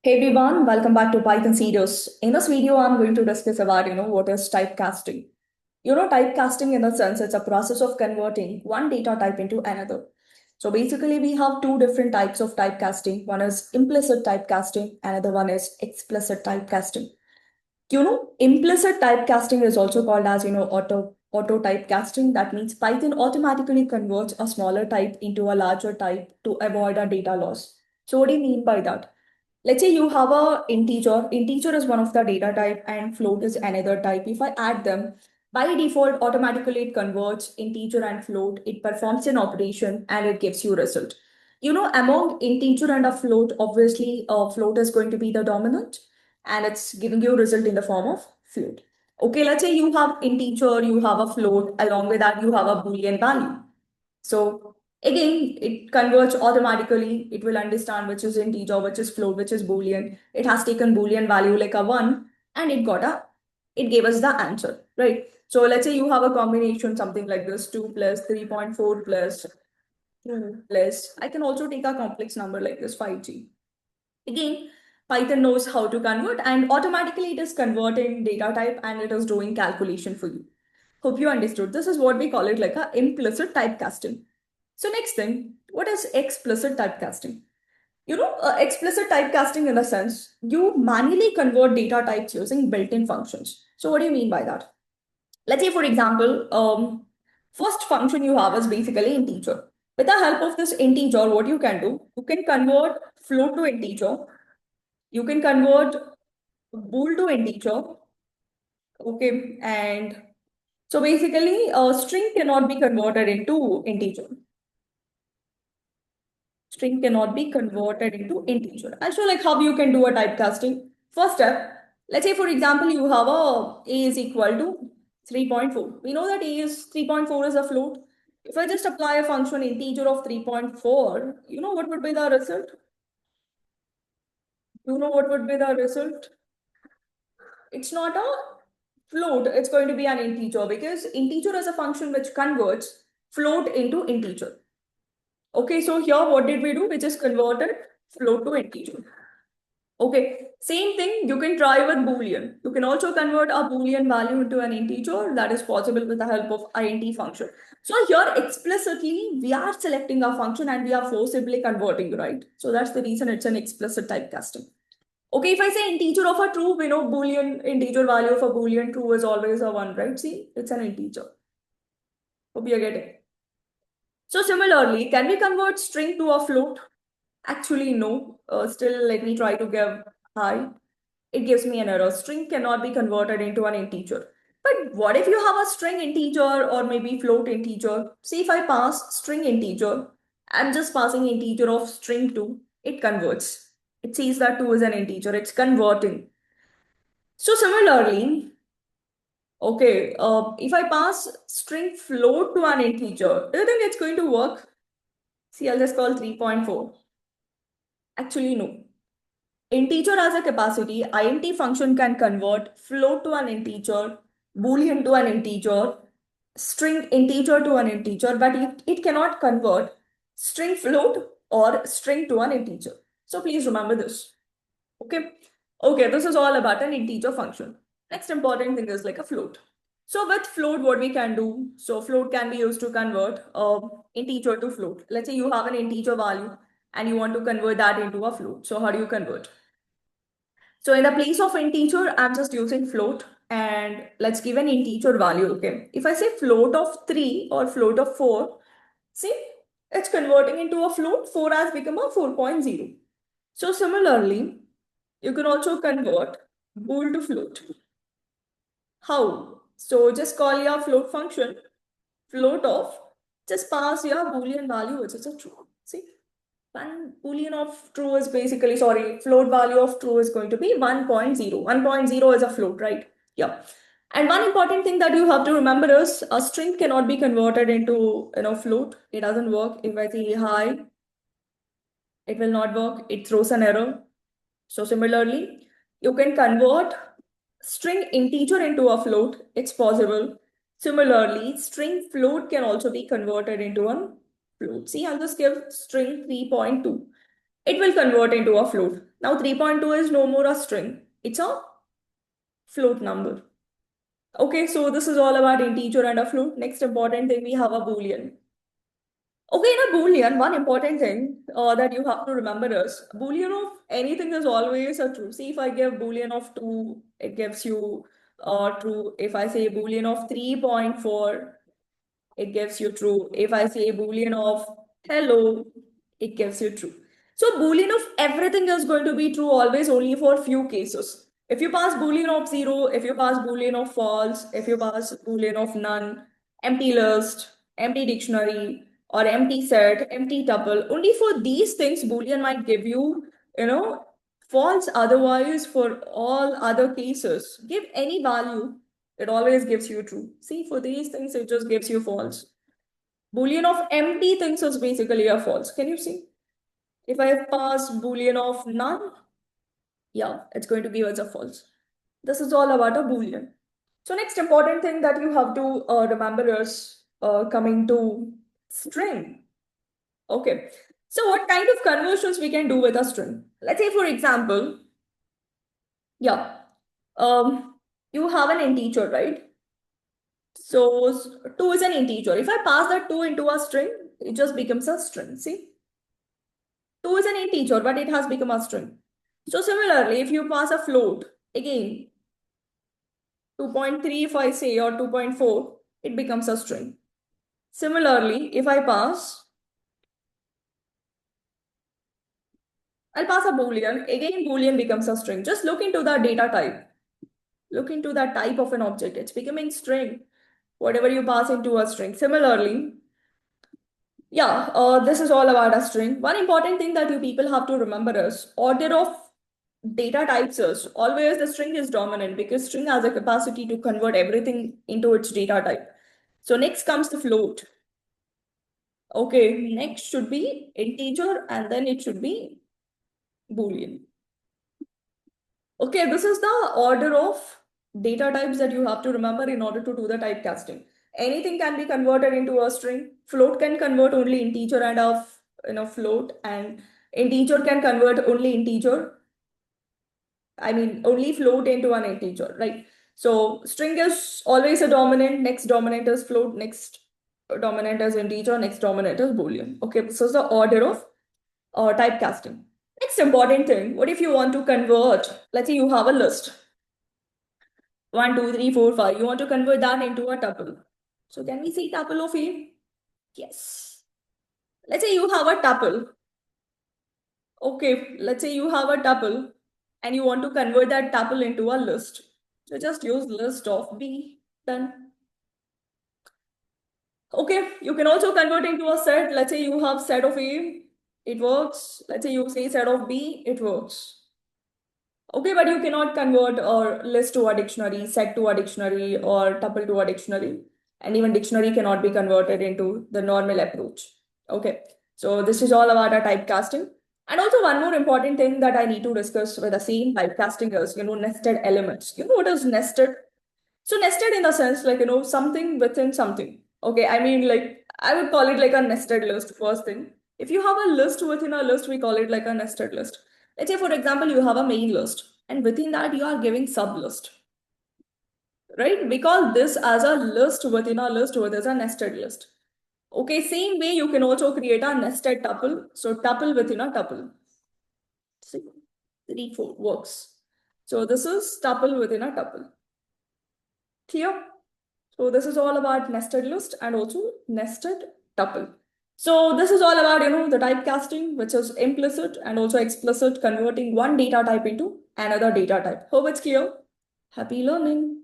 Hey everyone, welcome back to Python Series. In this video, I'm going to discuss about, what is typecasting. Typecasting in a sense, it's a process of converting one data type into another. So basically, we have two different types of typecasting. One is implicit typecasting, another one is explicit typecasting. Implicit typecasting is also called as, auto typecasting. That means Python automatically converts a smaller type into a larger type to avoid a data loss. So what do you mean by that? Let's say you have a integer. Integer is one of the data type and float is another type. If I add them, by default, automatically it converts integer and float. It performs an operation and it gives you result. Among integer and a float, obviously a float is going to be the dominant and it's giving you result in the form of float. Okay, let's say you have integer, you have a float, along with that you have a Boolean value. So again, it converts automatically. It will understand which is integer, which is float, which is Boolean. It has taken Boolean value like a 1 and it gave us the answer, right? So let's say you have a combination, something like this, 2 plus 3.4 plus 2 plus, I can also take a complex number like this, 5G. Again, Python knows how to convert and automatically it is converting data type and it is doing calculation for you. Hope you understood. This is what we call it like a implicit typecasting. So next thing, what is explicit typecasting? Explicit typecasting in a sense, you manually convert data types using built-in functions. So what do you mean by that? Let's say, for example, first function you have is basically integer. With the help of this integer, what you can do, you can convert float to integer, you can convert bool to integer, okay, and so basically, a string cannot be converted into integer. String cannot be converted into integer. I'll show like how you can do a typecasting. First step, let's say for example, you have a is equal to 3.4. We know that a is 3.4 is a float. If I just apply a function integer of 3.4, you know what would be the result? You know what would be the result? It's not a float, it's going to be an integer because integer is a function which converts float into integer. Okay, so here what did we do? We just converted float to integer. Okay, same thing you can try with Boolean. You can also convert a Boolean value into an integer. That is possible with the help of int function. So here explicitly we are selecting a function and we are forcibly converting, right? So that's the reason it's an explicit typecasting. Okay, if I say integer of a true, we know Boolean integer value of a Boolean true is always a 1, right? See, it's an integer. Hope you're getting. So similarly, can we convert string to a float? Actually, no. Still, let me try to give hi. It gives me an error. String cannot be converted into an integer. But what if you have a string integer or maybe float integer? See, if I pass string integer, I'm just passing integer of string 2. It converts. It sees that 2 is an integer. It's converting. So similarly, okay, if I pass string float to an integer, do you think it's going to work? See, I'll just call 3.4. Actually, no. Integer has a capacity. Int function can convert float to an integer, boolean to an integer, string integer to an integer, but it cannot convert string float or string to an integer. So please remember this. Okay. Okay, this is all about an integer function. Next important thing is like a float. So with float, what we can do, so float can be used to convert integer to float. Let's say you have an integer value and you want to convert that into a float. So how do you convert? So in the place of integer, I'm just using float and let's give an integer value, okay? If I say float of 3 or float of 4, see, it's converting into a float. 4 has become a 4.0. So similarly, you can also convert bool to float. How? So just call your float function float of, just pass your boolean value, which is a true. See? One boolean of true is basically, sorry, float value of true is going to be 1.0. 1.0 is a float, right? Yeah. And one important thing that you have to remember is a string cannot be converted into, float. It doesn't work. If I say hi, it will not work. It throws an error. So similarly, you can convert string integer into a float. It's possible. Similarly, string float can also be converted into a float. See, I'll just give string 3.2. it will convert into a float. Now 3.2 is no more a string. It's a float number. Okay, so this is all about integer and a float. Next important thing, we have a boolean. Okay, in a boolean, one important thing that you have to remember is boolean of anything is always a true. See, if I give boolean of 2, it gives you true. If I say boolean of 3.4, it gives you true. If I say boolean of hello, it gives you true. So boolean of everything is going to be true always only for few cases. If you pass boolean of 0, if you pass boolean of false, if you pass boolean of none, empty list, empty dictionary, or empty set, empty tuple, only for these things boolean might give you, false. Otherwise, for all other cases, give any value, it always gives you true. See, for these things, it just gives you false. Boolean of empty things is basically a false. Can you see? If I pass Boolean of none, yeah, it's going to give us a false. This is all about a Boolean. So next important thing that you have to remember is coming to string. Okay. So what kind of conversions we can do with a string? Let's say, for example, yeah, you have an integer, right? So 2 is an integer. If I pass that 2 into a string, it just becomes a string. See? 2 is an integer, but it has become a string. So similarly, if you pass a float, again, 2.3 if I say, or 2.4, it becomes a string. Similarly, if I pass, I'll pass a boolean, again boolean becomes a string. Just look into the data type. Look into the type of an object. It's becoming string, whatever you pass into a string. Similarly, yeah, this is all about a string. One important thing that you people have to remember is order of data types is always the string is dominant because string has a capacity to convert everything into its data type. So next comes the float. Okay, next should be integer and then it should be Boolean. Okay, this is the order of data types that you have to remember in order to do the typecasting. Anything can be converted into a string. Float can convert only integer and a float, and integer can convert only integer. I mean, only float into an integer, right? So string is always a dominant, next dominant is float, next dominant is integer, next dominant is Boolean. Okay, this is the order of typecasting. Next important thing, what if you want to convert, let's say you have a list, 1, 2, 3, 4, 5, you want to convert that into a tuple. So can we say tuple of A? Yes. Let's say you have a tuple. Okay, let's say you have a tuple and you want to convert that tuple into a list. So just use list of B. Done. Okay, you can also convert into a set. Let's say you have set of A, it works. Let's say you say set of B, it works. Okay, but you cannot convert a list to a dictionary, set to a dictionary, or tuple to a dictionary. And even dictionary cannot be converted into the normal approach. Okay, so this is all about our typecasting. And also one more important thing that I need to discuss with the same typecasting is, nested elements. You know what is nested? So nested in the sense like, something within something. Okay, I mean like, I would call it like a nested list first thing. If you have a list within a list, we call it like a nested list. Let's say, for example, you have a main list and within that you are giving sub list, right? We call this as a list within a list, which is a nested list. Okay, same way you can also create a nested tuple. So tuple within a tuple. See, 3, 4 works. So this is tuple within a tuple. Clear? So this is all about nested list and also nested tuple. So this is all about, the typecasting, which is implicit and also explicit, converting one data type into another data type. Hope it's clear. Happy learning.